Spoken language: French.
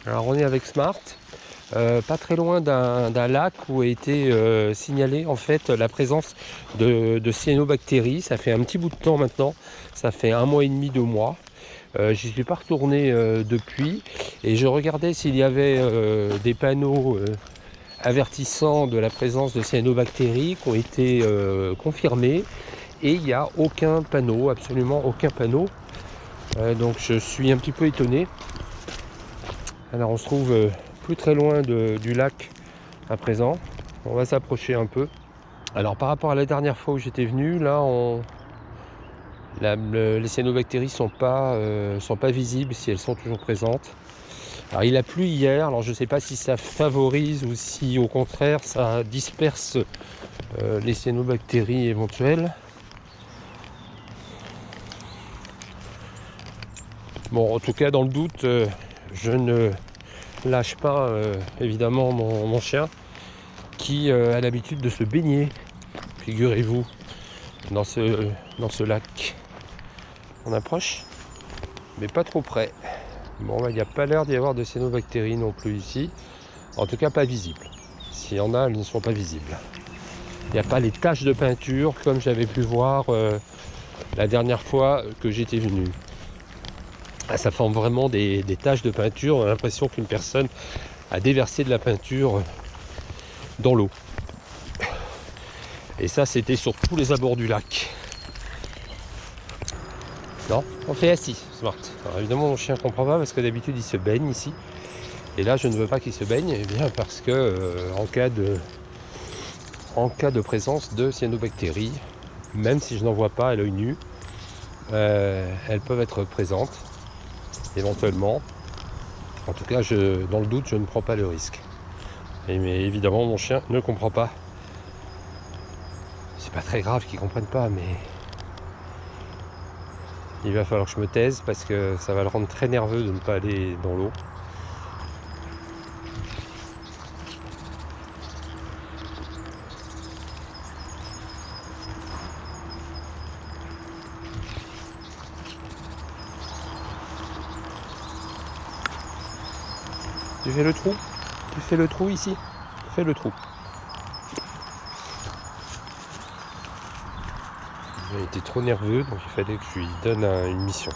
Alors on est avec Smart, pas très loin d'un lac où a été signalé en fait la présence de cyanobactéries. Ça fait un petit bout de temps maintenant, ça fait 1 mois et demi, 2 mois. J'y suis pas retourné depuis et je regardais s'il y avait des panneaux avertissant de la présence de cyanobactéries qui ont été confirmés, et il n'y a aucun panneau, absolument aucun panneau. Donc je suis un petit peu étonné. Alors on se trouve plus très loin du lac à présent. On va s'approcher un peu. Alors par rapport à la dernière fois où j'étais venu, là les cyanobactéries sont pas visibles, si elles sont toujours présentes. Alors il a plu hier, alors je ne sais pas si ça favorise ou si au contraire ça disperse les cyanobactéries éventuelles. Bon, en tout cas dans le doute, je ne lâche pas évidemment mon chien qui a l'habitude de se baigner, figurez-vous, dans ce lac. On approche, mais pas trop près. Bon, il n'y a pas l'air d'y avoir de cyanobactéries non plus ici, en tout cas pas visibles. S'il y en a, elles ne sont pas visibles. Il n'y a pas les taches de peinture comme j'avais pu voir la dernière fois que j'étais venu. Ah, ça forme vraiment des taches de peinture. On a l'impression qu'une personne a déversé de la peinture dans l'eau. Et ça, c'était sur tous les abords du lac. Non, on fait assis, Smart. Alors évidemment, mon chien ne comprend pas parce que d'habitude, il se baigne ici. Et là, je ne veux pas qu'il se baigne, eh bien parce que en cas de présence de cyanobactéries, même si je n'en vois pas à l'œil nu, elles peuvent être présentes éventuellement. En tout cas, dans le doute, je ne prends pas le risque. Mais évidemment, mon chien ne comprend pas. C'est pas très grave qu'il ne comprenne pas, mais il va falloir que je me taise parce que ça va le rendre très nerveux de ne pas aller dans l'eau. Tu fais le trou? Tu fais le trou ici? Fais le trou. Il a été trop nerveux, donc il fallait que je lui donne une mission.